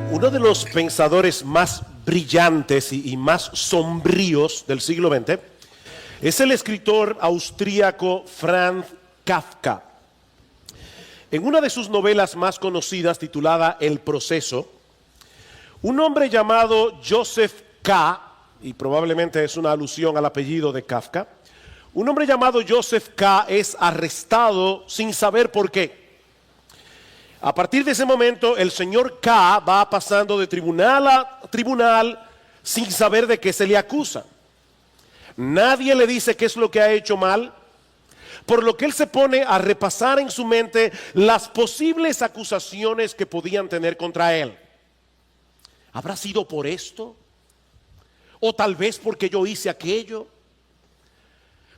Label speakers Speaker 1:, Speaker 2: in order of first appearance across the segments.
Speaker 1: Uno de los pensadores más brillantes y más sombríos del siglo XX es el escritor austríaco Franz Kafka. En una de sus novelas más conocidas, titulada El Proceso, un hombre llamado Joseph K., y probablemente es una alusión al apellido de Kafka, un hombre llamado Joseph K. es arrestado sin saber por qué. A partir de ese momento, el señor K va pasando de tribunal a tribunal sin saber de qué se le acusa. Nadie le dice qué es lo que ha hecho mal, por lo que él se pone a repasar en su mente las posibles acusaciones que podían tener contra él. ¿Habrá sido por esto? ¿O tal vez porque yo hice aquello?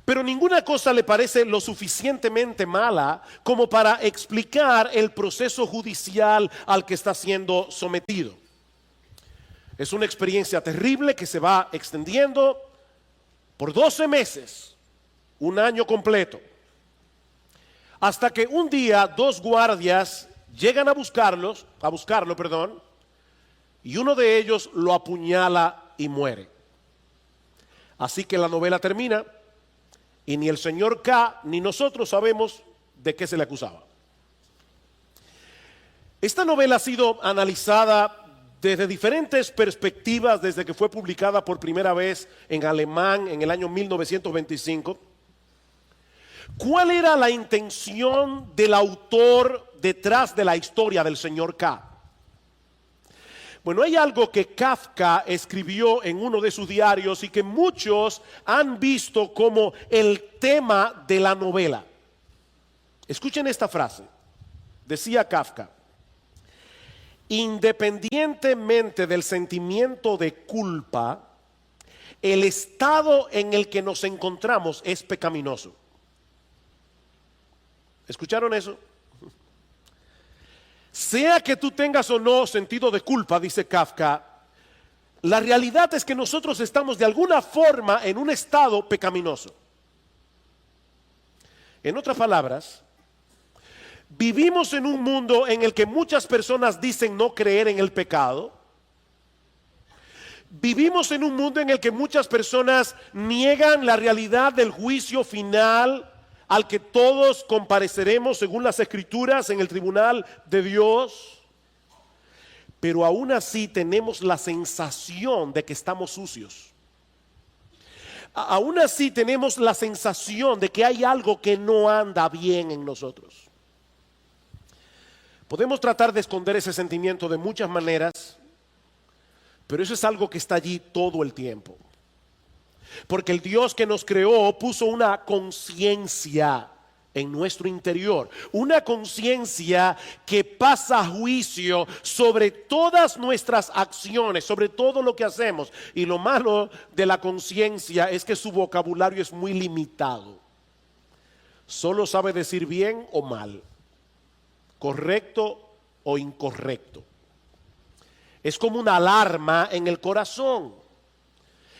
Speaker 1: Pero ninguna cosa le parece lo suficientemente mala como para explicar el proceso judicial al que está siendo sometido. Es una experiencia terrible que se va extendiendo por 12 meses, un año completo, hasta que un día dos guardias llegan a buscarlo, y uno de ellos lo apuñala y muere. Así que la novela termina. Y ni el señor K ni nosotros sabemos de qué se le acusaba. Esta novela ha sido analizada desde diferentes perspectivas desde que fue publicada por primera vez en alemán en el año 1925. ¿Cuál era la intención del autor detrás de la historia del señor K? Bueno, hay algo que Kafka escribió en uno de sus diarios y que muchos han visto como el tema de la novela. Escuchen esta frase. Decía Kafka: independientemente del sentimiento de culpa, el estado en el que nos encontramos es pecaminoso. ¿Escucharon eso? Sea que tú tengas o no sentido de culpa, dice Kafka, la realidad es que nosotros estamos de alguna forma en un estado pecaminoso. En otras palabras, vivimos en un mundo en el que muchas personas dicen no creer en el pecado. Vivimos en un mundo en el que muchas personas niegan la realidad del juicio final al que todos compareceremos según las Escrituras en el tribunal de Dios. Pero aún así tenemos la sensación de que estamos sucios. Aún así tenemos la sensación de que hay algo que no anda bien en nosotros. Podemos tratar de esconder ese sentimiento de muchas maneras, pero eso es algo que está allí todo el tiempo. Porque el Dios que nos creó puso una conciencia en nuestro interior, una conciencia que pasa juicio sobre todas nuestras acciones, sobre todo lo que hacemos. Y lo malo de la conciencia es que su vocabulario es muy limitado. Solo sabe decir bien o mal, correcto o incorrecto. Es como una alarma en el corazón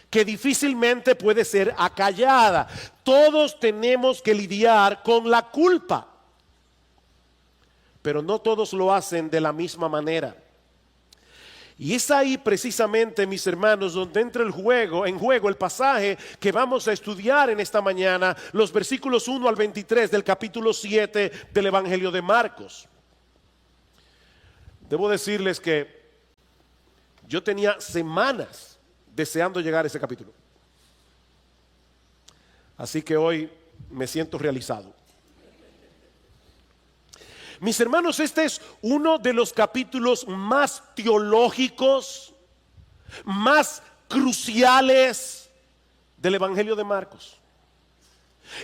Speaker 1: que difícilmente puede ser acallada. Todos tenemos que lidiar con la culpa, pero no todos lo hacen de la misma manera. Y es ahí precisamente, mis hermanos, donde entra en juego el pasaje que vamos a estudiar en esta mañana, los versículos 1 al 23 del capítulo 7 del Evangelio de Marcos. Debo decirles que yo tenía semanas deseando llegar a ese capítulo. Así que hoy me siento realizado. Mis hermanos, este es uno de los capítulos más teológicos, más cruciales del Evangelio de Marcos.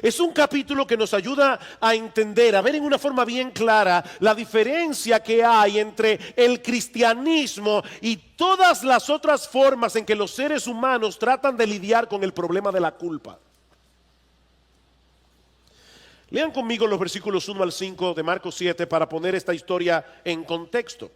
Speaker 1: Es un capítulo que nos ayuda a entender, a ver en una forma bien clara la diferencia que hay entre el cristianismo y todas las otras formas en que los seres humanos tratan de lidiar con el problema de la culpa. Lean conmigo los versículos 1 al 5 de Marcos 7 para poner esta historia en contexto.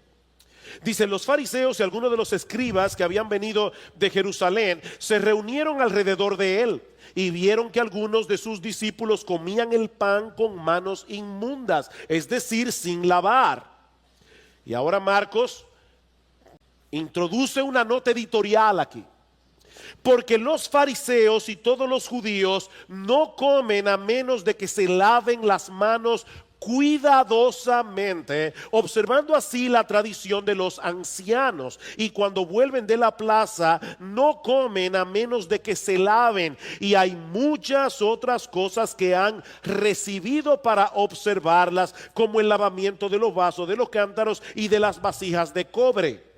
Speaker 1: Dice: los fariseos y algunos de los escribas que habían venido de Jerusalén se reunieron alrededor de él y vieron que algunos de sus discípulos comían el pan con manos inmundas, es decir, sin lavar. Y ahora Marcos introduce una nota editorial aquí. Porque los fariseos y todos los judíos no comen a menos de que se laven las manos cuidadosamente, observando así la tradición de los ancianos. Y cuando vuelven de la plaza, no comen a menos de que se laven. Y hay muchas otras cosas que han recibido para observarlas, como el lavamiento de los vasos, de los cántaros y de las vasijas de cobre.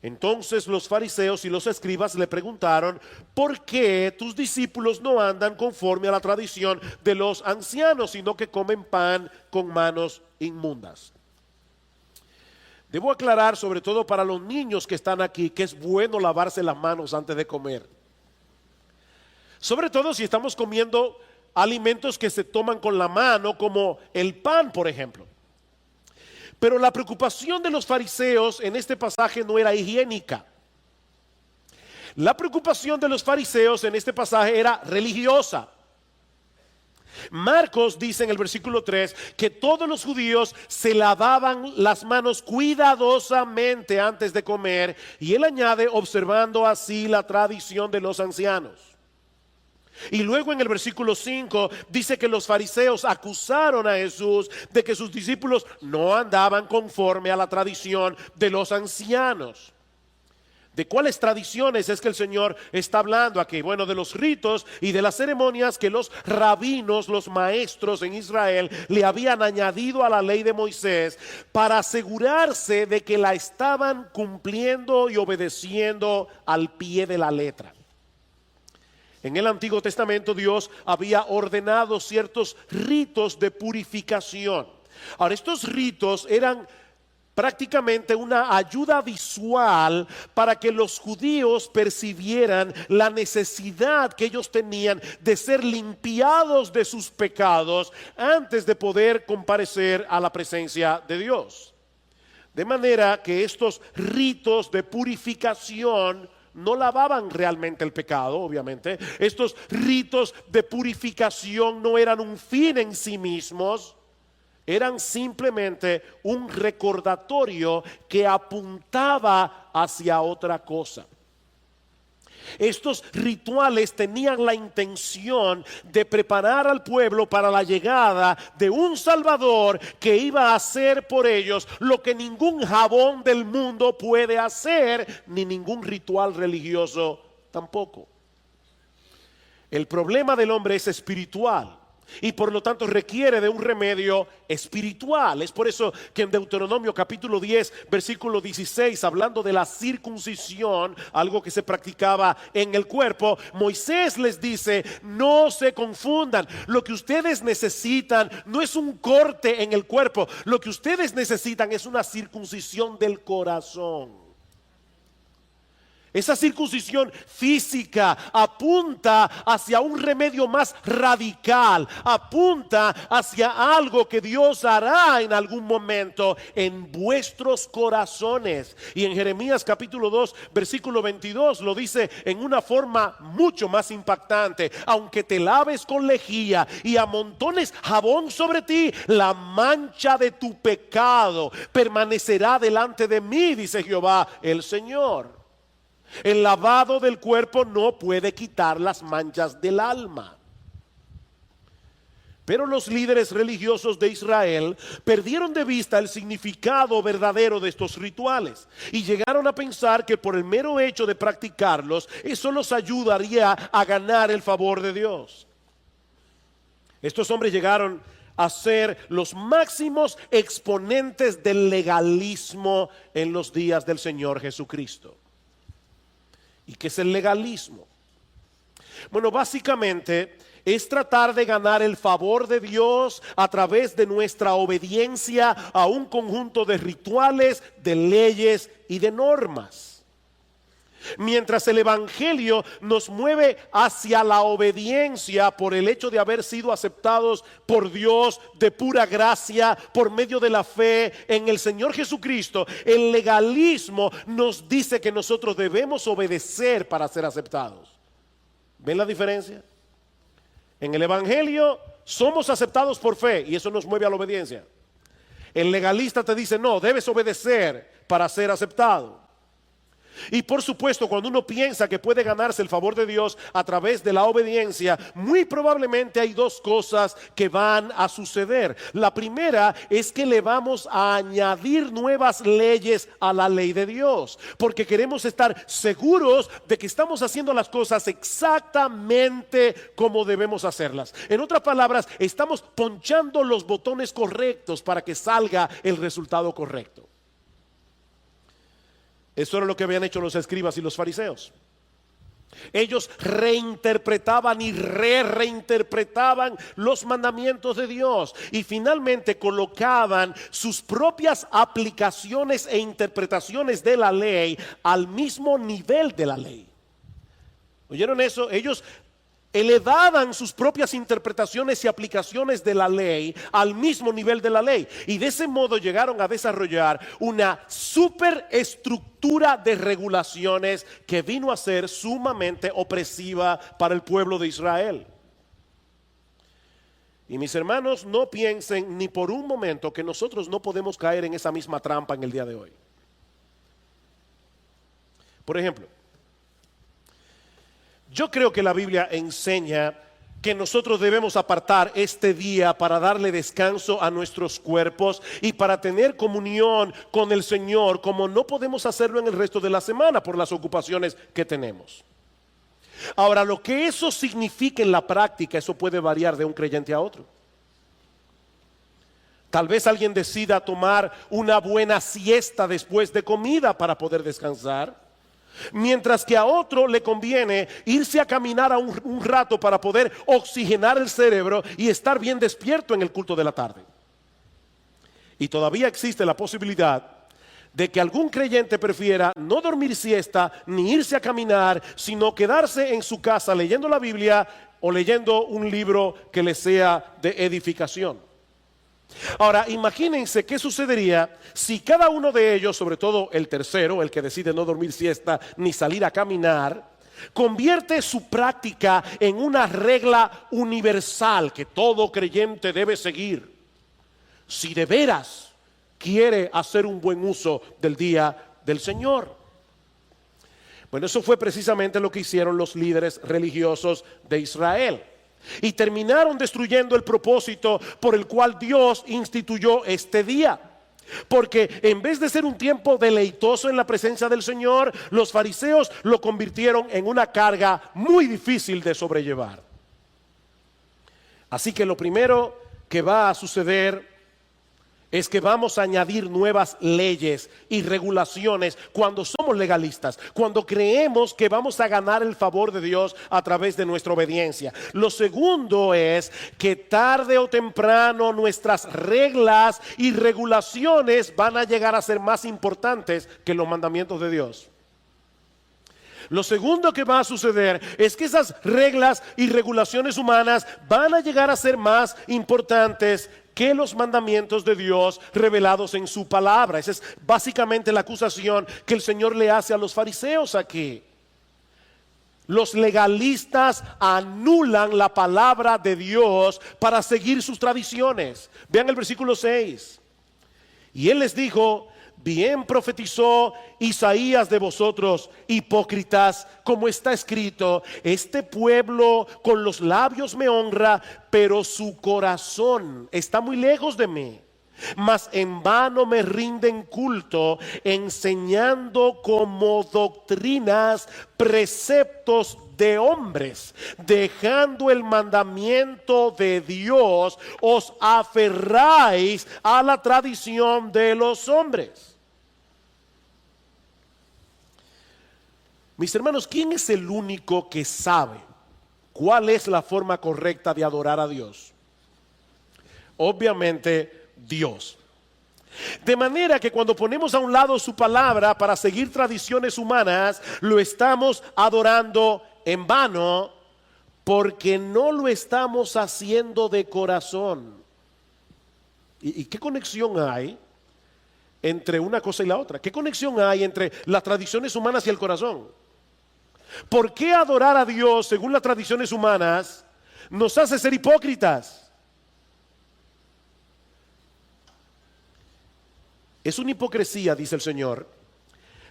Speaker 1: Entonces los fariseos y los escribas le preguntaron: ¿por qué tus discípulos no andan conforme a la tradición de los ancianos, sino que comen pan con manos inmundas? Debo aclarar, sobre todo para los niños que están aquí, que es bueno lavarse las manos antes de comer. Sobre todo si estamos comiendo alimentos que se toman con la mano, como el pan, por ejemplo. Pero la preocupación de los fariseos en este pasaje no era higiénica. La preocupación de los fariseos en este pasaje era religiosa. Marcos dice en el versículo 3 que todos los judíos se lavaban las manos cuidadosamente antes de comer, y él añade, observando así la tradición de los ancianos. Y luego en el versículo 5 dice que los fariseos acusaron a Jesús de que sus discípulos no andaban conforme a la tradición de los ancianos. ¿De cuáles tradiciones es que el Señor está hablando aquí? Bueno, de los ritos y de las ceremonias que los rabinos, los maestros en Israel, le habían añadido a la ley de Moisés para asegurarse de que la estaban cumpliendo y obedeciendo al pie de la letra. En el Antiguo Testamento Dios había ordenado ciertos ritos de purificación. Ahora, estos ritos eran prácticamente una ayuda visual para que los judíos percibieran la necesidad que ellos tenían de ser limpiados de sus pecados antes de poder comparecer a la presencia de Dios. De manera que estos ritos de purificación no lavaban realmente el pecado, obviamente. Estos ritos de purificación no eran un fin en sí mismos, eran simplemente un recordatorio que apuntaba hacia otra cosa. Estos rituales tenían la intención de preparar al pueblo para la llegada de un Salvador que iba a hacer por ellos lo que ningún jabón del mundo puede hacer, ni ningún ritual religioso tampoco. El problema del hombre es espiritual y por lo tanto requiere de un remedio espiritual. Es por eso que en Deuteronomio capítulo 10 versículo 16, hablando de la circuncisión, algo que se practicaba en el cuerpo, Moisés les dice: no se confundan, lo que ustedes necesitan no es un corte en el cuerpo, lo que ustedes necesitan es una circuncisión del corazón. Esa circuncisión física apunta hacia un remedio más radical, apunta hacia algo que Dios hará en algún momento en vuestros corazones. Y en Jeremías capítulo 2 versículo 22 lo dice en una forma mucho más impactante: aunque te laves con lejía y amontones jabón sobre ti, la mancha de tu pecado permanecerá delante de mí, dice Jehová el Señor. El lavado del cuerpo no puede quitar las manchas del alma. Pero los líderes religiosos de Israel perdieron de vista el significado verdadero de estos rituales y llegaron a pensar que por el mero hecho de practicarlos, eso los ayudaría a ganar el favor de Dios. Estos hombres llegaron a ser los máximos exponentes del legalismo en los días del Señor Jesucristo. ¿Y qué es el legalismo? Bueno, básicamente es tratar de ganar el favor de Dios a través de nuestra obediencia a un conjunto de rituales, de leyes y de normas. Mientras el Evangelio nos mueve hacia la obediencia por el hecho de haber sido aceptados por Dios de pura gracia por medio de la fe en el Señor Jesucristo, el legalismo nos dice que nosotros debemos obedecer para ser aceptados. ¿Ven la diferencia? En el Evangelio somos aceptados por fe y eso nos mueve a la obediencia. El legalista te dice: no, debes obedecer para ser aceptado. Y por supuesto, cuando uno piensa que puede ganarse el favor de Dios a través de la obediencia, muy probablemente hay dos cosas que van a suceder. La primera es que le vamos a añadir nuevas leyes a la ley de Dios, porque queremos estar seguros de que estamos haciendo las cosas exactamente como debemos hacerlas. En otras palabras, estamos ponchando los botones correctos para que salga el resultado correcto. Eso era lo que habían hecho los escribas y los fariseos. Ellos reinterpretaban y reinterpretaban los mandamientos de Dios y finalmente colocaban sus propias aplicaciones e interpretaciones de la ley al mismo nivel de la ley. ¿Oyeron eso? Ellos elevaban sus propias interpretaciones y aplicaciones de la ley al mismo nivel de la ley, y de ese modo llegaron a desarrollar una superestructura de regulaciones que vino a ser sumamente opresiva para el pueblo de Israel. Y mis hermanos, no piensen ni por un momento que nosotros no podemos caer en esa misma trampa en el día de hoy. Por ejemplo, yo creo que la Biblia enseña que nosotros debemos apartar este día para darle descanso a nuestros cuerpos y para tener comunión con el Señor, como no podemos hacerlo en el resto de la semana por las ocupaciones que tenemos. Ahora, lo que eso significa en la práctica, eso puede variar de un creyente a otro. Tal vez alguien decida tomar una buena siesta después de comida para poder descansar, mientras que a otro le conviene irse a caminar un rato para poder oxigenar el cerebro y estar bien despierto en el culto de la tarde. Y todavía existe la posibilidad de que algún creyente prefiera no dormir siesta ni irse a caminar, sino quedarse en su casa leyendo la Biblia o leyendo un libro que le sea de edificación. Ahora, imagínense qué sucedería si cada uno de ellos, sobre todo el tercero, el que decide no dormir siesta ni salir a caminar, convierte su práctica en una regla universal que todo creyente debe seguir, si de veras quiere hacer un buen uso del día del Señor. Bueno, eso fue precisamente lo que hicieron los líderes religiosos de Israel. Y terminaron destruyendo el propósito por el cual Dios instituyó este día. Porque en vez de ser un tiempo deleitoso en la presencia del Señor, los fariseos lo convirtieron en una carga muy difícil de sobrellevar. Así que lo primero que va a suceder es que vamos a añadir nuevas leyes y regulaciones cuando somos legalistas, cuando creemos que vamos a ganar el favor de Dios a través de nuestra obediencia. Lo segundo es que tarde o temprano nuestras reglas y regulaciones van a llegar a ser más importantes que los mandamientos de Dios. Lo segundo que va a suceder es que esas reglas y regulaciones humanas van a llegar a ser más importantes que los mandamientos de Dios revelados en su palabra. Esa es básicamente la acusación que el Señor le hace a los fariseos aquí. Los legalistas anulan la palabra de Dios para seguir sus tradiciones. Vean el versículo 6. Y Él les dijo: bien profetizó Isaías de vosotros, hipócritas, como está escrito: este pueblo con los labios me honra, pero su corazón está muy lejos de mí. Mas en vano me rinden culto, enseñando como doctrinas preceptos de hombres. Dejando el mandamiento de Dios, os aferráis a la tradición de los hombres. Mis hermanos, ¿quién es el único que sabe cuál es la forma correcta de adorar a Dios? Obviamente Dios. De manera que cuando ponemos a un lado su palabra para seguir tradiciones humanas, lo estamos adorando en vano, porque no lo estamos haciendo de corazón. ¿Y qué conexión hay entre una cosa y la otra? ¿Qué conexión hay entre las tradiciones humanas y el corazón? ¿Por qué adorar a Dios según las tradiciones humanas nos hace ser hipócritas? Es una hipocresía, dice el Señor,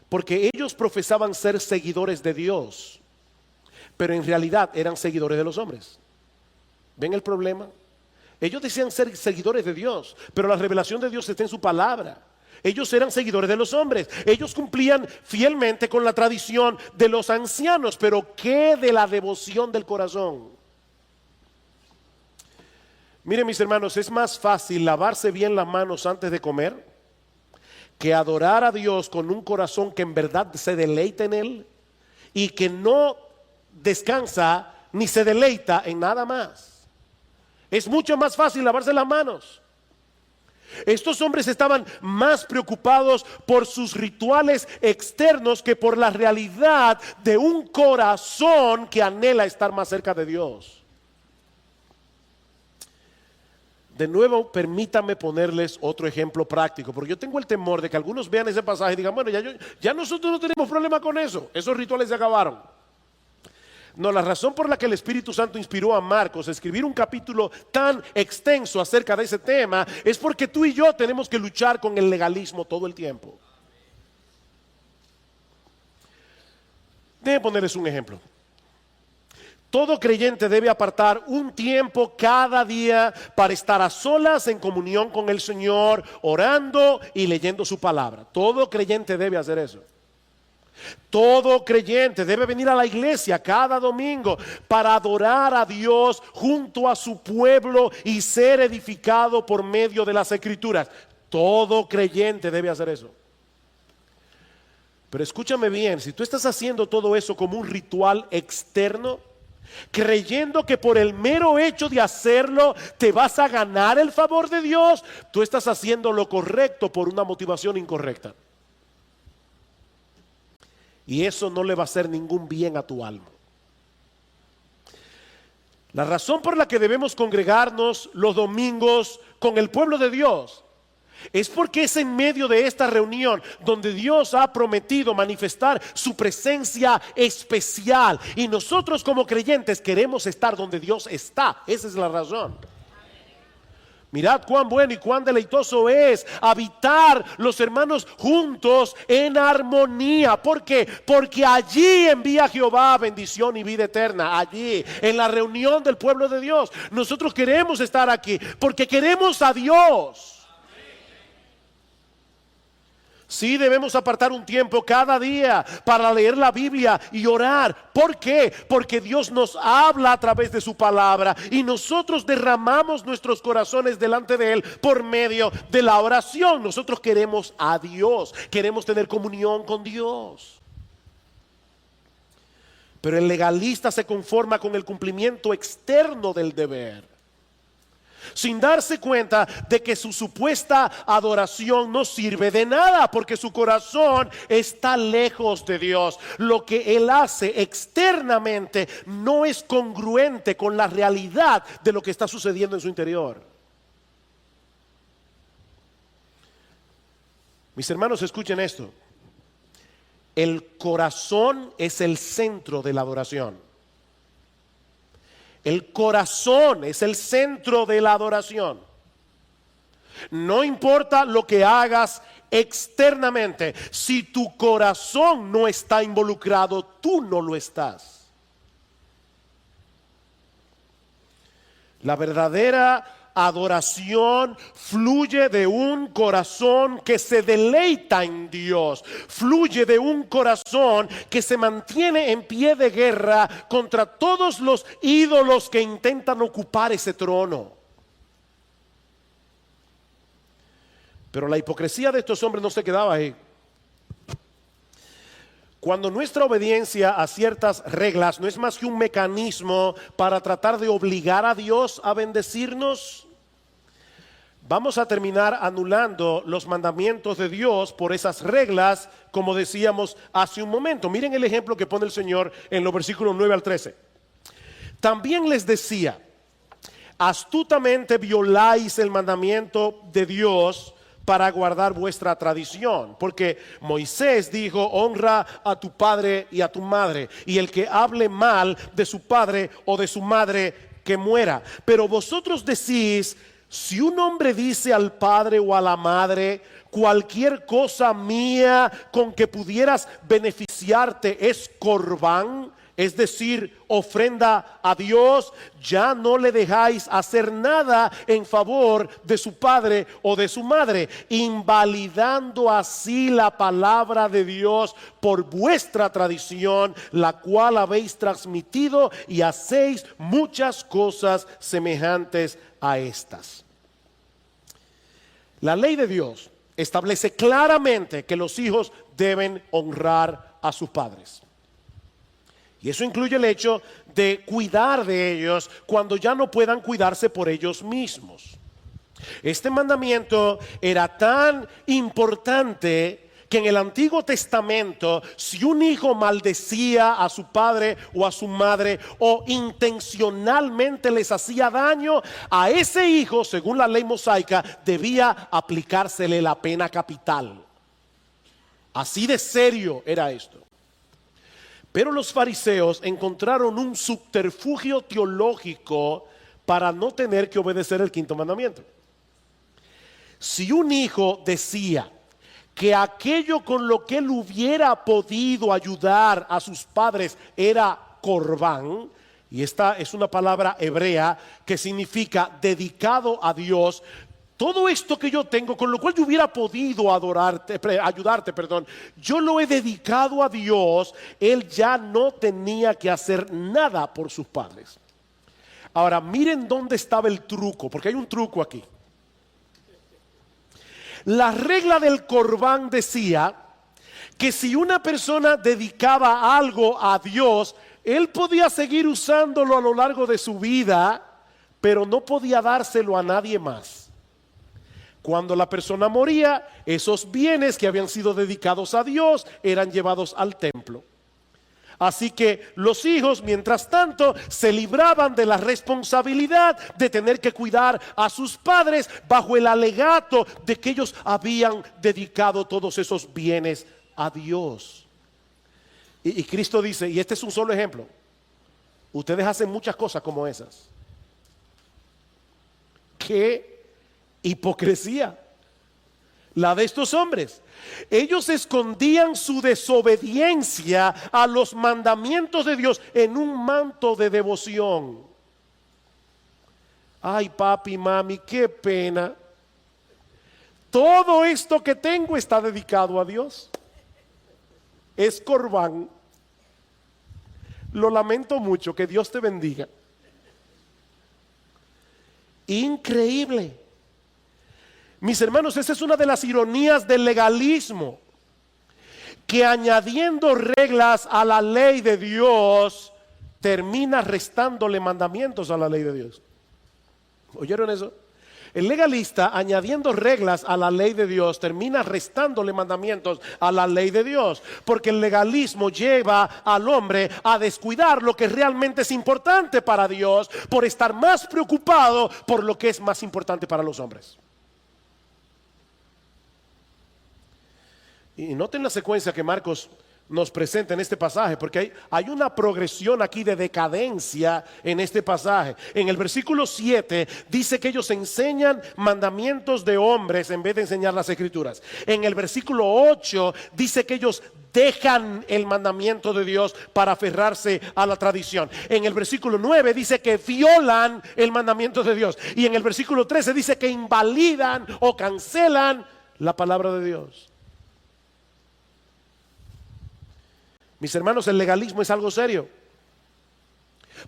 Speaker 1: Porque ellos profesaban ser seguidores de Dios, pero en realidad eran seguidores de los hombres. ¿Ven el problema? Ellos decían ser seguidores de Dios, pero la revelación de Dios está en su palabra. Ellos eran seguidores de los hombres. Ellos cumplían fielmente con la tradición de los ancianos, pero ¿qué de la devoción del corazón? Miren, mis hermanos, es más fácil lavarse bien las manos antes de comer que adorar a Dios con un corazón que en verdad se deleita en Él y que no descansa ni se deleita en nada más. Es mucho más fácil lavarse las manos. Estos hombres estaban más preocupados por sus rituales externos que por la realidad de un corazón que anhela estar más cerca de Dios. De nuevo, permítanme ponerles otro ejemplo práctico, porque yo tengo el temor de que algunos vean ese pasaje y digan, bueno, ya nosotros no tenemos problema con eso, esos rituales se acabaron. No, la razón por la que el Espíritu Santo inspiró a Marcos a escribir un capítulo tan extenso acerca de ese tema es porque tú y yo tenemos que luchar con el legalismo todo el tiempo. Déjenme ponerles un ejemplo. Todo creyente debe apartar un tiempo cada día para estar a solas en comunión con el Señor, orando y leyendo su palabra. Todo creyente debe hacer eso. Todo creyente debe venir a la iglesia cada domingo para adorar a Dios junto a su pueblo y ser edificado por medio de las Escrituras. Todo creyente debe hacer eso. Pero escúchame bien, si tú estás haciendo todo eso como un ritual externo, creyendo que por el mero hecho de hacerlo te vas a ganar el favor de Dios, tú estás haciendo lo correcto por una motivación incorrecta. Y eso no le va a hacer ningún bien a tu alma. La razón por la que debemos congregarnos los domingos con el pueblo de Dios es porque es en medio de esta reunión donde Dios ha prometido manifestar su presencia especial. Y nosotros como creyentes queremos estar donde Dios está. Esa es la razón. Mirad cuán bueno y cuán deleitoso es habitar los hermanos juntos en armonía. ¿Por qué? Porque allí envía Jehová bendición y vida eterna. Allí, en la reunión del pueblo de Dios. Nosotros queremos estar aquí porque queremos a Dios. Sí, debemos apartar un tiempo cada día para leer la Biblia y orar. ¿Por qué? Porque Dios nos habla a través de su palabra y nosotros derramamos nuestros corazones delante de Él por medio de la oración. Nosotros queremos a Dios, queremos tener comunión con Dios. Pero el legalista se conforma con el cumplimiento externo del deber, sin darse cuenta de que su supuesta adoración no sirve de nada, porque su corazón está lejos de Dios. Lo que él hace externamente no es congruente con la realidad de lo que está sucediendo en su interior. Mis hermanos, escuchen esto. El corazón es el centro de la adoración. El corazón es el centro de la adoración. No importa lo que hagas externamente, si tu corazón no está involucrado, tú no lo estás. La verdadera adoración fluye de un corazón que se deleita en Dios. Fluye de un corazón que se mantiene en pie de guerra contra todos los ídolos que intentan ocupar ese trono. Pero la hipocresía de estos hombres no se quedaba ahí. Cuando nuestra obediencia a ciertas reglas no es más que un mecanismo para tratar de obligar a Dios a bendecirnos, vamos a terminar anulando los mandamientos de Dios por esas reglas, como decíamos hace un momento. Miren el ejemplo que pone el Señor en los versículos 9 al 13. También les decía, astutamente violáis el mandamiento de Dios para guardar vuestra tradición, porque Moisés dijo, honra a tu padre y a tu madre, y el que hable mal de su padre o de su madre, que muera. Pero vosotros decís, si un hombre dice al padre o a la madre, cualquier cosa mía con que pudieras beneficiarte es corbán, es decir, ofrenda a Dios, ya no le dejáis hacer nada en favor de su padre o de su madre, invalidando así la palabra de Dios por vuestra tradición, la cual habéis transmitido, y hacéis muchas cosas semejantes a estas. La ley de Dios establece claramente que los hijos deben honrar a sus padres. Y eso incluye el hecho de cuidar de ellos cuando ya no puedan cuidarse por ellos mismos. Este mandamiento era tan importante que en el Antiguo Testamento, si un hijo maldecía a su padre o a su madre o intencionalmente les hacía daño, a ese hijo, según la ley mosaica, debía aplicársele la pena capital. Así de serio era esto. Pero los fariseos encontraron un subterfugio teológico para no tener que obedecer el quinto mandamiento. Si un hijo decía que aquello con lo que él hubiera podido ayudar a sus padres era corbán, y esta es una palabra hebrea que significa dedicado a Dios, todo esto que yo tengo, con lo cual yo hubiera podido ayudarte, yo lo he dedicado a Dios, él ya no tenía que hacer nada por sus padres. Ahora, miren dónde estaba el truco, porque hay un truco aquí. La regla del corbán decía que si una persona dedicaba algo a Dios, él podía seguir usándolo a lo largo de su vida, pero no podía dárselo a nadie más. Cuando la persona moría, esos bienes que habían sido dedicados a Dios eran llevados al templo. Así que los hijos, mientras tanto, se libraban de la responsabilidad de tener que cuidar a sus padres bajo el alegato de que ellos habían dedicado todos esos bienes a Dios. Y Cristo dice, y este es un solo ejemplo, ustedes hacen muchas cosas como esas. ¿Qué hipocresía la de estos hombres? Ellos escondían su desobediencia a los mandamientos de Dios en un manto de devoción. Ay, papi, mami, qué pena. Todo esto que tengo está dedicado a Dios. Es corbán. Lo lamento mucho, que Dios te bendiga. Increíble. Mis hermanos, esa es una de las ironías del legalismo, que añadiendo reglas a la ley de Dios, termina restándole mandamientos a la ley de Dios. ¿Oyeron eso? El legalista, añadiendo reglas a la ley de Dios, termina restándole mandamientos a la ley de Dios, porque el legalismo lleva al hombre a descuidar lo que realmente es importante para Dios, por estar más preocupado por lo que es más importante para los hombres. Y noten la secuencia que Marcos nos presenta en este pasaje, porque hay una progresión aquí de decadencia en este pasaje. En el versículo 7 dice que ellos enseñan mandamientos de hombres en vez de enseñar las escrituras. En el versículo 8 dice que ellos dejan el mandamiento de Dios para aferrarse a la tradición. En el versículo 9 dice que violan el mandamiento de Dios. Y en el versículo 13 dice que invalidan o cancelan la palabra de Dios. Mis hermanos, el legalismo es algo serio,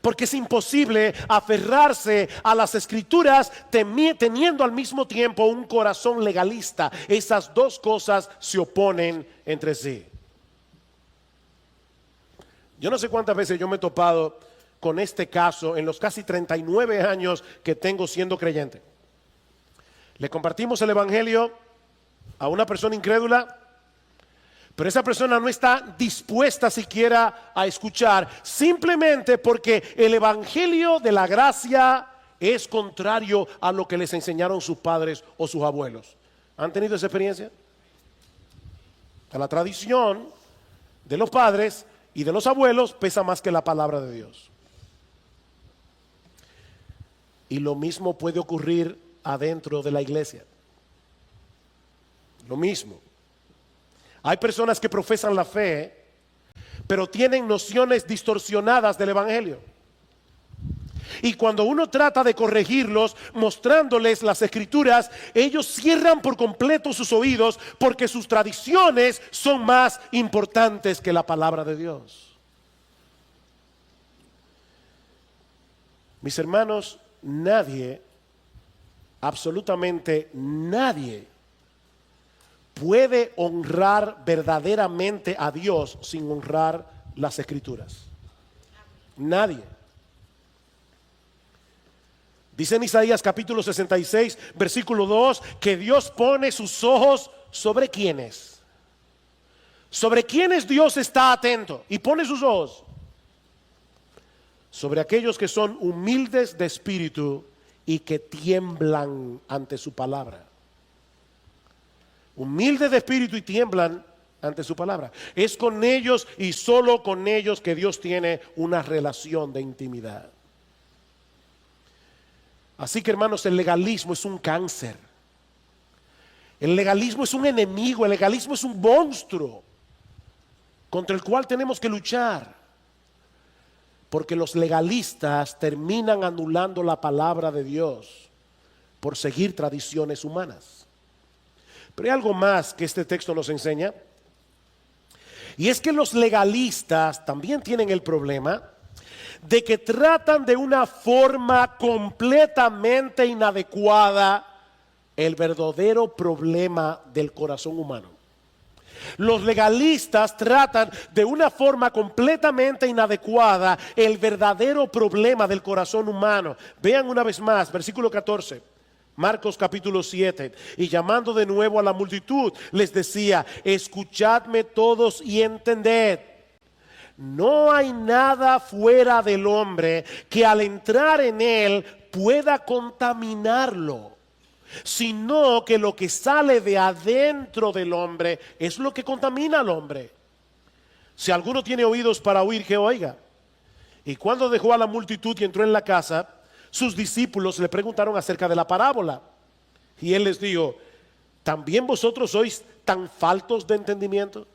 Speaker 1: porque es imposible aferrarse a las escrituras teniendo al mismo tiempo un corazón legalista. Esas dos cosas se oponen entre sí. Yo no sé cuántas veces yo me he topado con este caso en los casi 39 años que tengo siendo creyente. Le compartimos el evangelio a una persona incrédula, pero esa persona no está dispuesta siquiera a escuchar, simplemente porque el evangelio de la gracia es contrario a lo que les enseñaron sus padres o sus abuelos. ¿Han tenido esa experiencia? La tradición de los padres y de los abuelos pesa más que la palabra de Dios. Y lo mismo puede ocurrir adentro de la iglesia. lo mismo. Hay personas que profesan la fe, pero tienen nociones distorsionadas del evangelio. Y cuando uno trata de corregirlos, mostrándoles las escrituras, ellos cierran por completo sus oídos porque sus tradiciones son más importantes que la palabra de Dios. Mis hermanos, nadie, absolutamente nadie, puede honrar verdaderamente a Dios sin honrar las escrituras. Nadie. Dice en Isaías capítulo 66, versículo 2, que Dios pone sus ojos sobre quiénes. Sobre quiénes Dios está atento y pone sus ojos. Sobre aquellos que son humildes de espíritu y que tiemblan ante su palabra. Humildes de espíritu y tiemblan ante su palabra. Es con ellos y solo con ellos que Dios tiene una relación de intimidad. Así que, hermanos, el legalismo es un cáncer. El legalismo es un enemigo, el legalismo es un monstruo contra el cual tenemos que luchar. Porque los legalistas terminan anulando la palabra de Dios por seguir tradiciones humanas. Pero hay algo más que este texto nos enseña. Y es que los legalistas también tienen el problema de que tratan de una forma completamente inadecuada el verdadero problema del corazón humano. Los legalistas tratan de una forma completamente inadecuada el verdadero problema del corazón humano. Vean una vez más, versículo 14. Marcos capítulo 7, y llamando de nuevo a la multitud, les decía: escuchadme todos y entended. No hay nada fuera del hombre que al entrar en él pueda contaminarlo, sino que lo que sale de adentro del hombre es lo que contamina al hombre. Si alguno tiene oídos para oír, que oiga. Y cuando dejó a la multitud y entró en la casa, sus discípulos le preguntaron acerca de la parábola. Y él les dijo: ¿también vosotros sois tan faltos de entendimiento?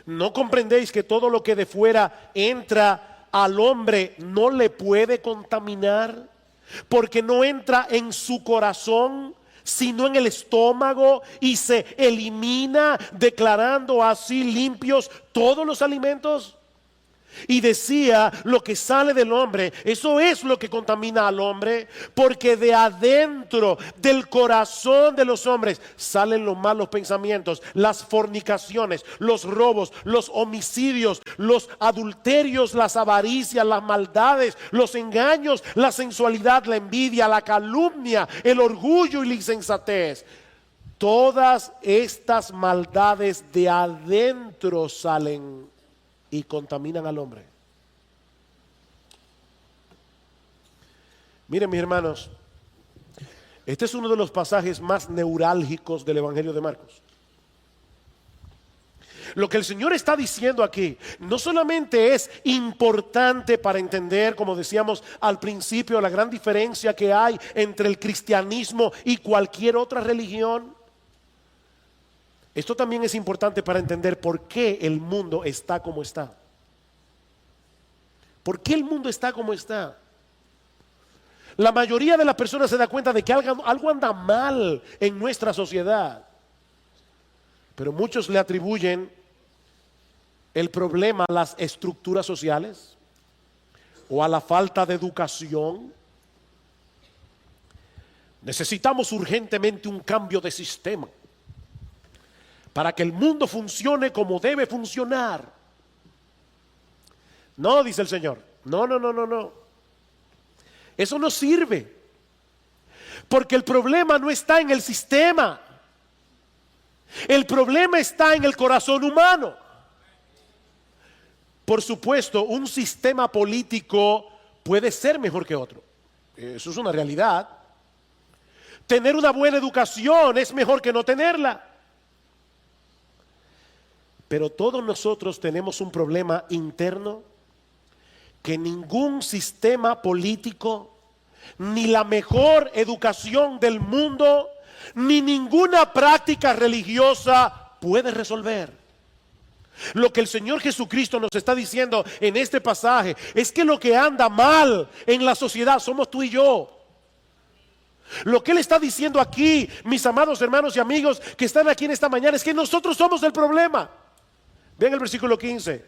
Speaker 1: ¿No comprendéis que todo lo que de fuera entra al hombre no le puede contaminar? Porque no entra en su corazón, sino en el estómago, y se elimina, declarando así limpios todos los alimentos. Y decía: lo que sale del hombre, eso es lo que contamina al hombre, porque de adentro del corazón de los hombres salen los malos pensamientos, las fornicaciones, los robos, los homicidios, los adulterios, las avaricias, las maldades, los engaños, la sensualidad, la envidia, la calumnia, el orgullo y la insensatez. Todas estas maldades de adentro salen y contaminan al hombre. Miren, mis hermanos, este es uno de los pasajes más neurálgicos del Evangelio de Marcos. Lo que el Señor está diciendo aquí no solamente es importante para entender, como decíamos al principio, la gran diferencia que hay entre el cristianismo y cualquier otra religión. Esto también es importante para entender por qué el mundo está como está. ¿Por qué el mundo está como está? La mayoría de las personas se da cuenta de que algo anda mal en nuestra sociedad. Pero muchos le atribuyen el problema a las estructuras sociales o a la falta de educación. Necesitamos urgentemente un cambio de sistema para que el mundo funcione como debe funcionar. No, dice el Señor. No. Eso no sirve. Porque el problema no está en el sistema. El problema está en el corazón humano. Por supuesto, un sistema político puede ser mejor que otro. Eso es una realidad. Tener una buena educación es mejor que no tenerla. Pero todos nosotros tenemos un problema interno que ningún sistema político ni la mejor educación del mundo ni ninguna práctica religiosa puede resolver. Lo que el Señor Jesucristo nos está diciendo en este pasaje es que lo que anda mal en la sociedad somos tú y yo. Lo que Él está diciendo aquí, mis amados hermanos y amigos que están aquí en esta mañana, es que nosotros somos el problema. Vean el versículo 15.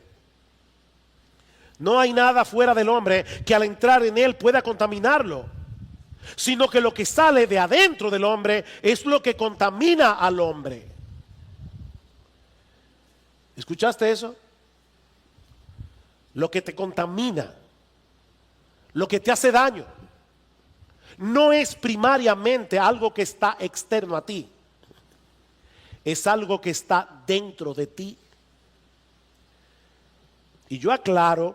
Speaker 1: No hay nada fuera del hombre que al entrar en él pueda contaminarlo, sino que lo que sale de adentro del hombre es lo que contamina al hombre. ¿Escuchaste eso? Lo que te contamina, lo que te hace daño, no es primariamente algo que está externo a ti, es algo que está dentro de ti. Y yo aclaro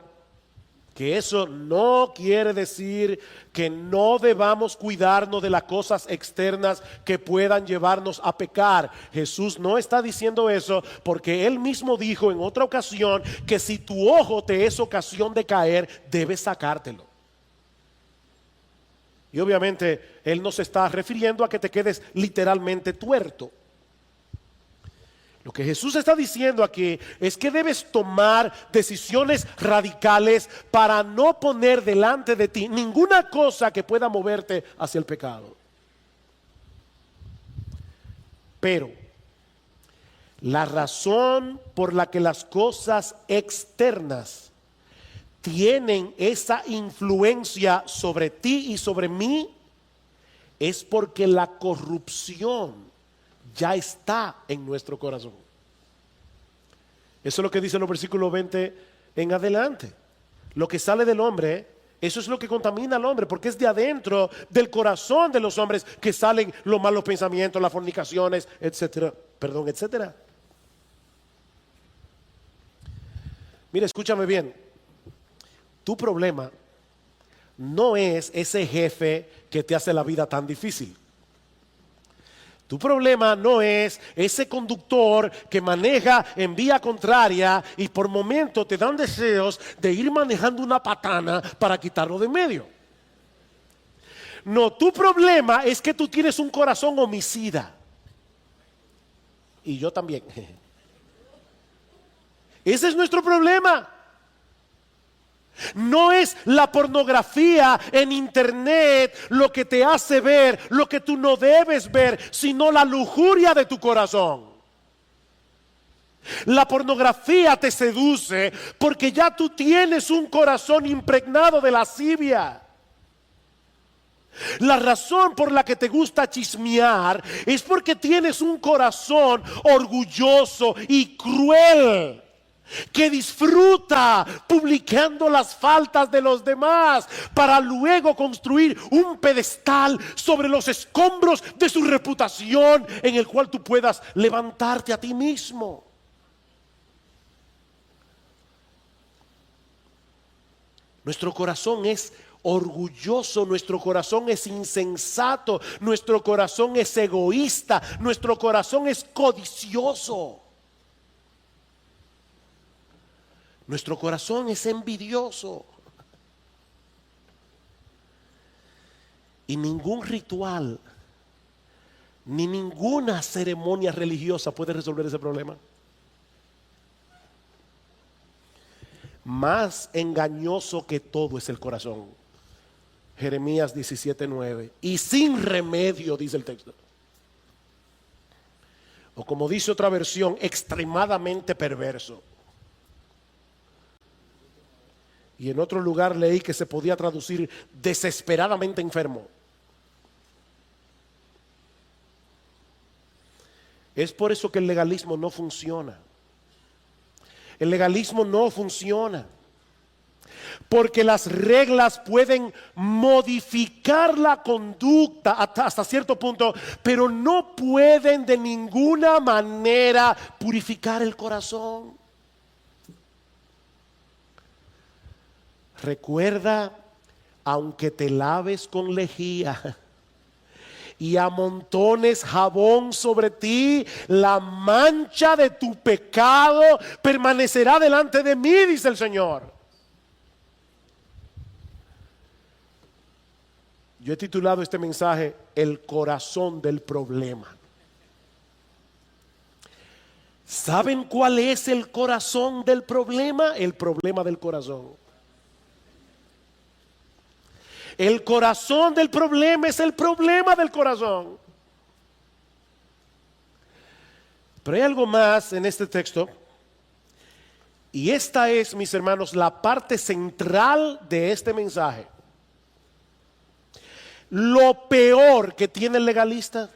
Speaker 1: que eso no quiere decir que no debamos cuidarnos de las cosas externas que puedan llevarnos a pecar. Jesús no está diciendo eso porque Él mismo dijo en otra ocasión que si tu ojo te es ocasión de caer, debes sacártelo. Y obviamente Él no se está refiriendo a que te quedes literalmente tuerto. Lo que Jesús está diciendo aquí es que debes tomar decisiones radicales para no poner delante de ti ninguna cosa que pueda moverte hacia el pecado. Pero la razón por la que las cosas externas tienen esa influencia sobre ti y sobre mí es porque la corrupción ya está en nuestro corazón. Eso es lo que dice en los versículos 20 en adelante. Lo que sale del hombre, eso es lo que contamina al hombre, porque es de adentro del corazón de los hombres que salen los malos pensamientos, las fornicaciones, etcétera. Perdón, etcétera. Mira, escúchame bien. Tu problema no es ese jefe que te hace la vida tan difícil. Tu problema no es ese conductor que maneja en vía contraria y por momentos te dan deseos de ir manejando una patana para quitarlo de en medio. No, tu problema es que tú tienes un corazón homicida. Y yo también. Ese es nuestro problema. No es la pornografía en internet lo que te hace ver lo que tú no debes ver, sino la lujuria de tu corazón. La pornografía te seduce porque ya tú tienes un corazón impregnado de lascivia. La razón por la que te gusta chismear es porque tienes un corazón orgulloso y cruel, que disfruta publicando las faltas de los demás para luego construir un pedestal sobre los escombros de su reputación en el cual tú puedas levantarte a ti mismo. Nuestro corazón es orgulloso, nuestro corazón es insensato, nuestro corazón es egoísta, nuestro corazón es codicioso. Nuestro corazón es envidioso. Y ningún ritual, ni ninguna ceremonia religiosa puede resolver ese problema. Más engañoso que todo es el corazón. Jeremías 17:9. Y sin remedio, dice el texto. O como dice otra versión, extremadamente perverso. Y en otro lugar leí que se podía traducir desesperadamente enfermo. Es por eso que el legalismo no funciona. El legalismo no funciona. Porque las reglas pueden modificar la conducta hasta cierto punto, pero no pueden de ninguna manera purificar el corazón. Recuerda, aunque te laves con lejía y amontones jabón sobre ti, la mancha de tu pecado permanecerá delante de mí, dice el Señor. Yo he titulado este mensaje El corazón del problema. ¿Saben cuál es el corazón del problema? El problema del corazón. El corazón del problema es el problema del corazón. Pero hay algo más en este texto. Y esta es, mis hermanos, la parte central de este mensaje. Lo peor que tiene el legalista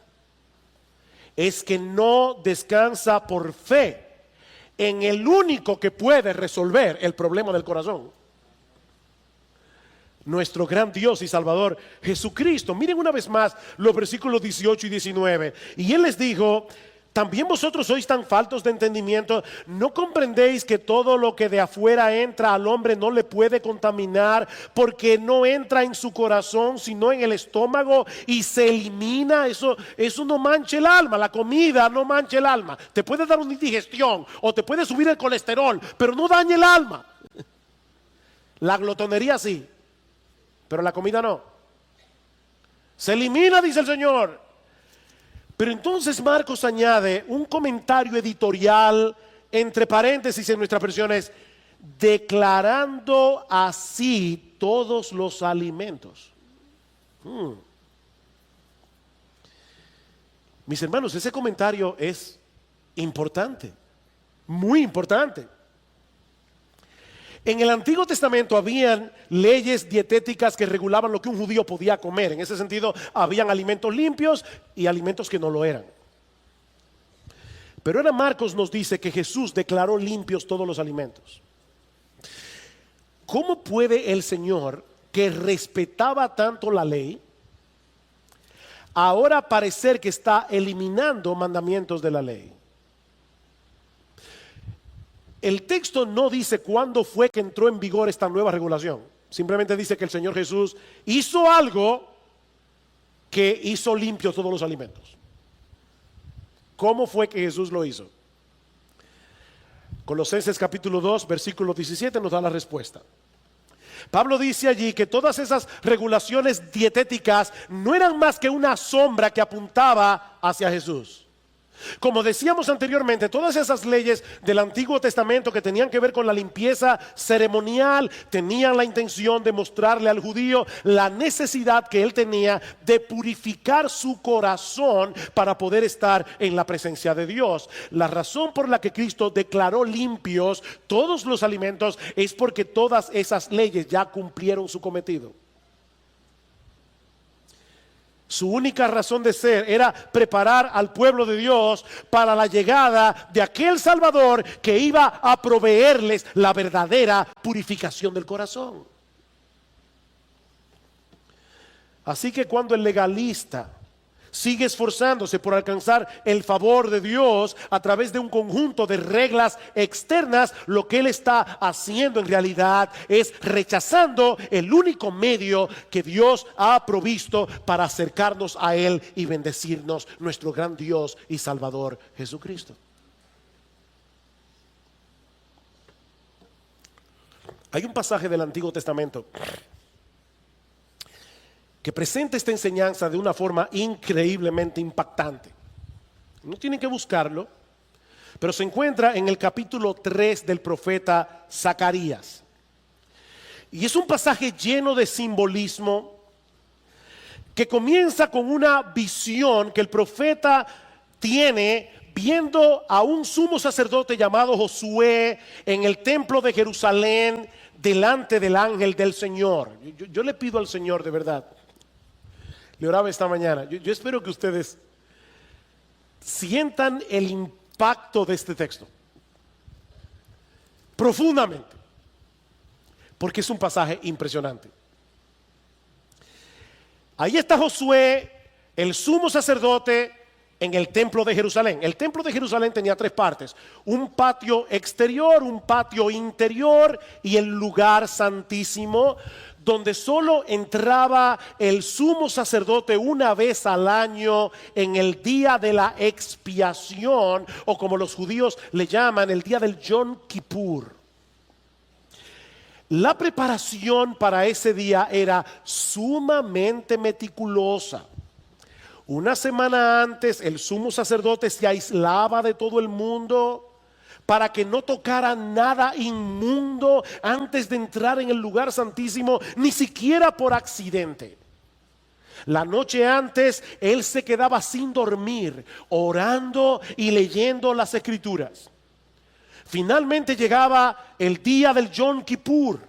Speaker 1: es que no descansa por fe en el único que puede resolver el problema del corazón. Nuestro gran Dios y Salvador Jesucristo. Miren una vez más los versículos 18 y 19. Y Él les dijo: ¿también vosotros sois tan faltos de entendimiento? ¿No comprendéis que todo lo que de afuera entra al hombre no le puede contaminar, porque no entra en su corazón sino en el estómago y se elimina? Eso no mancha el alma. La comida no mancha el alma. Te puede dar una indigestión o te puede subir el colesterol, pero no daña el alma. La glotonería sí, pero la comida no. Se elimina, dice el Señor. Pero entonces Marcos añade un comentario editorial entre paréntesis en nuestras versiones, declarando así todos los alimentos. Mis hermanos, ese comentario es importante, muy importante. En el Antiguo Testamento habían leyes dietéticas que regulaban lo que un judío podía comer. En ese sentido, habían alimentos limpios y alimentos que no lo eran. Pero ahora Marcos nos dice que Jesús declaró limpios todos los alimentos. ¿Cómo puede el Señor, que respetaba tanto la ley, ahora parecer que está eliminando mandamientos de la ley? El texto no dice cuándo fue que entró en vigor esta nueva regulación. Simplemente dice que el Señor Jesús hizo algo que hizo limpios todos los alimentos. ¿Cómo fue que Jesús lo hizo? Colosenses capítulo 2, versículo 17 nos da la respuesta. Pablo dice allí que todas esas regulaciones dietéticas no eran más que una sombra que apuntaba hacia Jesús. Como decíamos anteriormente, todas esas leyes del Antiguo Testamento que tenían que ver con la limpieza ceremonial tenían la intención de mostrarle al judío la necesidad que él tenía de purificar su corazón para poder estar en la presencia de Dios. La razón por la que Cristo declaró limpios todos los alimentos es porque todas esas leyes ya cumplieron su cometido. Su única razón de ser era preparar al pueblo de Dios para la llegada de aquel Salvador que iba a proveerles la verdadera purificación del corazón. Así que cuando el legalista sigue esforzándose por alcanzar el favor de Dios a través de un conjunto de reglas externas, lo que él está haciendo en realidad es rechazando el único medio que Dios ha provisto para acercarnos a Él y bendecirnos, nuestro gran Dios y Salvador Jesucristo. Hay un pasaje del Antiguo Testamento que presenta esta enseñanza de una forma increíblemente impactante. No tienen que buscarlo, pero se encuentra en el capítulo 3 del profeta Zacarías. Y es un pasaje lleno de simbolismo que comienza con una visión que el profeta tiene viendo a un sumo sacerdote llamado Josué en el templo de Jerusalén delante del ángel del Señor. Yo le pido al Señor de verdad. Le oraba esta mañana. Yo espero que ustedes sientan el impacto de este texto profundamente, porque es un pasaje impresionante. Ahí está Josué, el sumo sacerdote, en el templo de Jerusalén. El templo de Jerusalén tenía tres partes: un patio exterior, un patio interior y el lugar santísimo, donde solo entraba el sumo sacerdote una vez al año en el día de la expiación, o como los judíos le llaman, el día del Yom Kippur. La preparación para ese día era sumamente meticulosa. Una semana antes el sumo sacerdote se aislaba de todo el mundo para que no tocara nada inmundo antes de entrar en el lugar santísimo, ni siquiera por accidente. La noche antes él se quedaba sin dormir, orando y leyendo las escrituras. Finalmente llegaba el día del Yom Kippur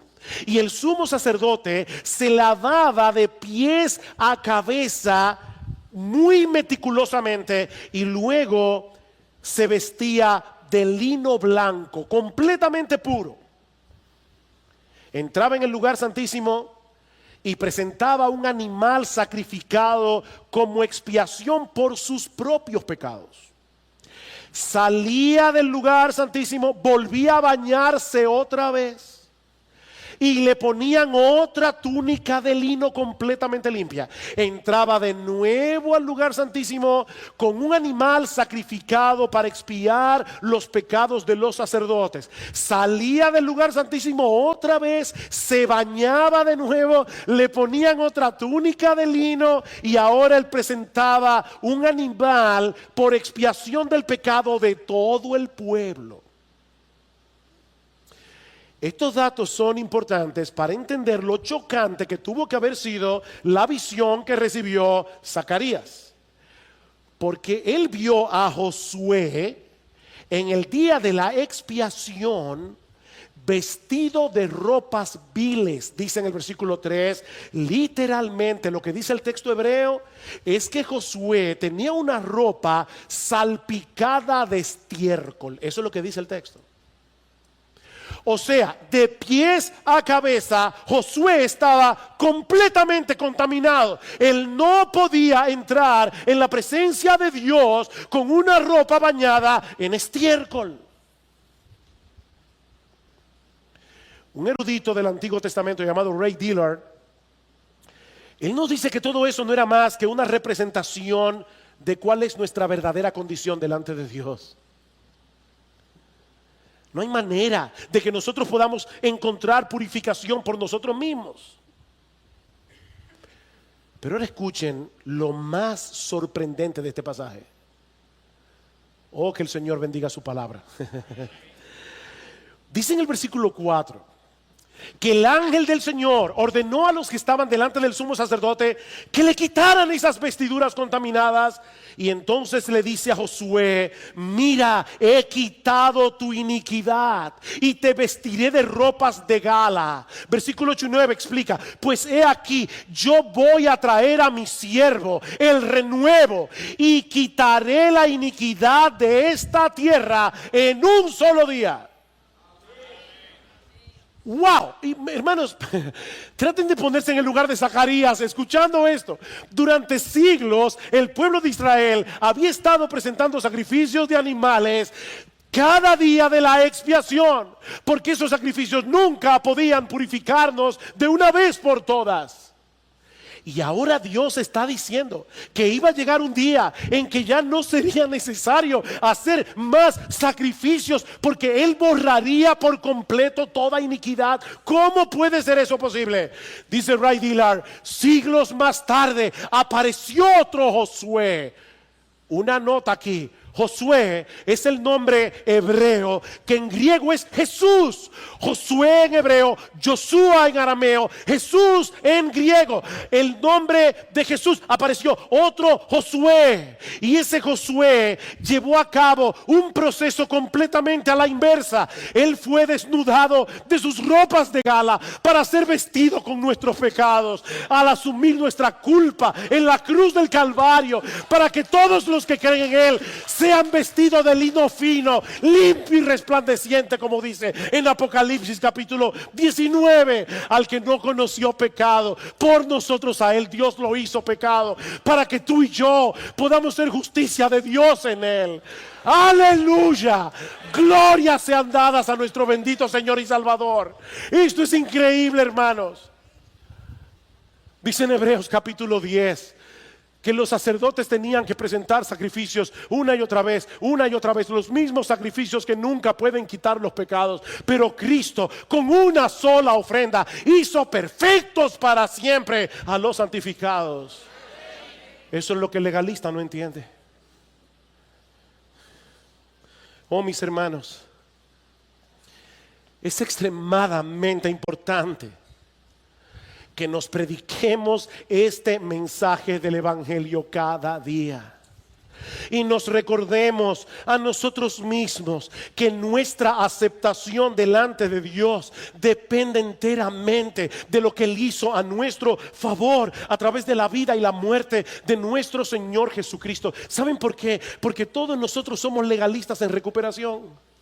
Speaker 1: y el sumo sacerdote se lavaba de pies a cabeza muy meticulosamente y luego se vestía de lino blanco, completamente puro. Entraba en el lugar santísimo y presentaba un animal sacrificado como expiación por sus propios pecados. Salía del lugar santísimo, volvía a bañarse otra vez y le ponían otra túnica de lino completamente limpia. Entraba de nuevo al lugar santísimo con un animal sacrificado para expiar los pecados de los sacerdotes. Salía del lugar santísimo otra vez, se bañaba de nuevo, le ponían otra túnica de lino y ahora él presentaba un animal por expiación del pecado de todo el pueblo. Estos datos son importantes para entender lo chocante que tuvo que haber sido la visión que recibió Zacarías. Porque él vio a Josué en el día de la expiación vestido de ropas viles, dice en el versículo 3. Literalmente lo que dice el texto hebreo es que Josué tenía una ropa salpicada de estiércol. Eso es lo que dice el texto. O sea, de pies a cabeza, Josué estaba completamente contaminado. Él no podía entrar en la presencia de Dios con una ropa bañada en estiércol. Un erudito del Antiguo Testamento llamado Ray Dillard, él nos dice que todo eso no era más que una representación de cuál es nuestra verdadera condición delante de Dios. No hay manera de que nosotros podamos encontrar purificación por nosotros mismos. Pero ahora escuchen lo más sorprendente de este pasaje. Oh, que el Señor bendiga su palabra. Dice en el versículo 4 que el ángel del Señor ordenó a los que estaban delante del sumo sacerdote que le quitaran esas vestiduras contaminadas. Y entonces le dice a Josué: mira, he quitado tu iniquidad y te vestiré de ropas de gala. Versículo 8 y 9 explica: pues he aquí, yo voy a traer a mi siervo el renuevo y quitaré la iniquidad de esta tierra en un solo día. Wow, y, hermanos, traten de ponerse en el lugar de Zacarías escuchando esto. Durante siglos el pueblo de Israel había estado presentando sacrificios de animales cada día de la expiación, porque esos sacrificios nunca podían purificarnos de una vez por todas. Y ahora Dios está diciendo que iba a llegar un día en que ya no sería necesario hacer más sacrificios, porque Él borraría por completo toda iniquidad. ¿Cómo puede ser eso posible? Dice Ray Dillard: siglos más tarde apareció otro Josué. Una nota aquí: Josué es el nombre hebreo que en griego es Jesús. Josué en hebreo, Joshua en arameo, Jesús en griego. El nombre de Jesús apareció otro Josué. Y ese Josué llevó a cabo un proceso completamente a la inversa. Él fue desnudado de sus ropas de gala para ser vestido con nuestros pecados, al asumir nuestra culpa en la cruz del Calvario, para que todos los que creen en Él sean vestidos de lino fino, limpio y resplandeciente, como dice en Apocalipsis capítulo 19. Al que no conoció pecado, por nosotros a Él Dios lo hizo pecado, para que tú y yo podamos ser justicia de Dios en Él. Aleluya, gloria sean dadas a nuestro bendito Señor y Salvador. Esto es increíble, hermanos. Dice en Hebreos capítulo 10 que los sacerdotes tenían que presentar sacrificios una y otra vez, los mismos sacrificios que nunca pueden quitar los pecados. Pero Cristo, con una sola ofrenda, hizo perfectos para siempre a los santificados. Eso es lo que el legalista no entiende. Oh, mis hermanos, es extremadamente importante que nos prediquemos este mensaje del Evangelio cada día. Y nos recordemos a nosotros mismos que nuestra aceptación delante de Dios depende enteramente de lo que Él hizo a nuestro favor a través de la vida y la muerte de nuestro Señor Jesucristo. ¿Saben por qué? Porque todos nosotros somos legalistas en recuperación.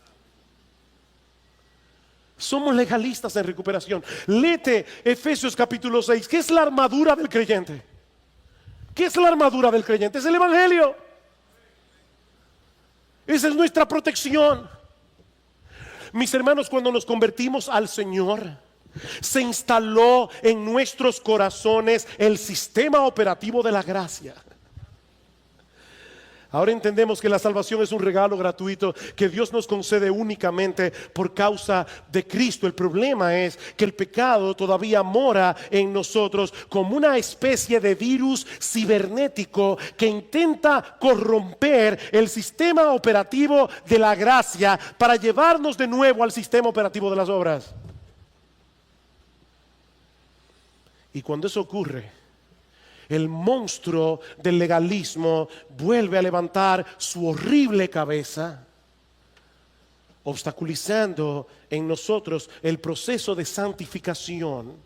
Speaker 1: Somos legalistas en recuperación. Léete Efesios capítulo 6. ¿Qué es la armadura del creyente? ¿Qué es la armadura del creyente? Es el Evangelio. Esa es nuestra protección. Mis hermanos, cuando nos convertimos al Señor, se instaló en nuestros corazones el sistema operativo de la gracia. Ahora entendemos que la salvación es un regalo gratuito que Dios nos concede únicamente por causa de Cristo. El problema es que el pecado todavía mora en nosotros como una especie de virus cibernético que intenta corromper el sistema operativo de la gracia para llevarnos de nuevo al sistema operativo de las obras. Y cuando eso ocurre, el monstruo del legalismo vuelve a levantar su horrible cabeza, obstaculizando en nosotros el proceso de santificación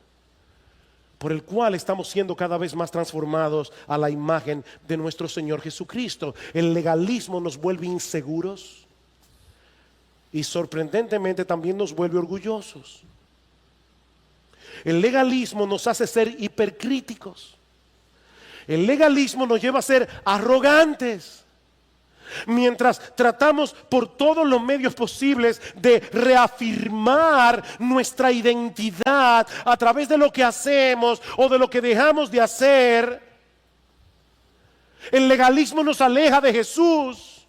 Speaker 1: por el cual estamos siendo cada vez más transformados a la imagen de nuestro Señor Jesucristo. El legalismo nos vuelve inseguros y sorprendentemente también nos vuelve orgullosos. El legalismo nos hace ser hipercríticos. El legalismo nos lleva a ser arrogantes, mientras tratamos por todos los medios posibles de reafirmar nuestra identidad a través de lo que hacemos o de lo que dejamos de hacer. El legalismo nos aleja de Jesús,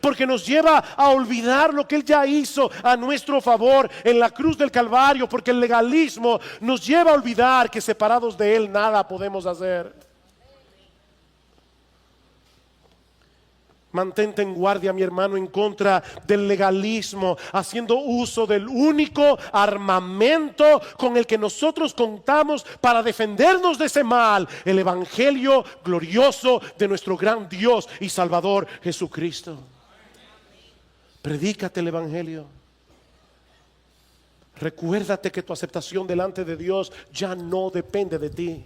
Speaker 1: porque nos lleva a olvidar lo que Él ya hizo a nuestro favor en la cruz del Calvario, porque el legalismo nos lleva a olvidar que separados de Él nada podemos hacer. Mantente en guardia, mi hermano, en contra del legalismo, haciendo uso del único armamento con el que nosotros contamos para defendernos de ese mal: el Evangelio glorioso de nuestro gran Dios y Salvador Jesucristo. Predícate el Evangelio. Recuérdate que tu aceptación delante de Dios ya no depende de ti.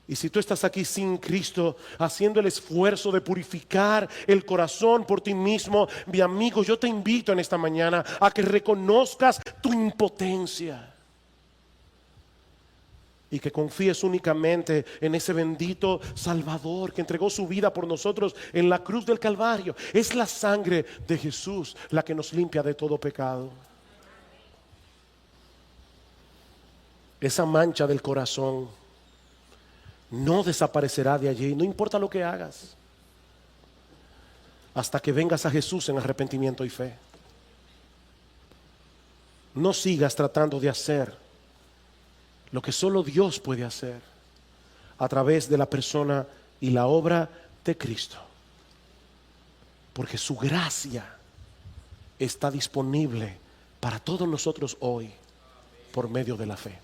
Speaker 1: Y si tú estás aquí sin Cristo, haciendo el esfuerzo de purificar el corazón por ti mismo, mi amigo, yo te invito en esta mañana a que reconozcas tu impotencia y que confíes únicamente en ese bendito Salvador que entregó su vida por nosotros en la cruz del Calvario. Es la sangre de Jesús la que nos limpia de todo pecado. Esa mancha del corazón no desaparecerá de allí, no importa lo que hagas, hasta que vengas a Jesús en arrepentimiento y fe. No sigas tratando de hacer lo que solo Dios puede hacer a través de la persona y la obra de Cristo, porque su gracia está disponible para todos nosotros hoy por medio de la fe.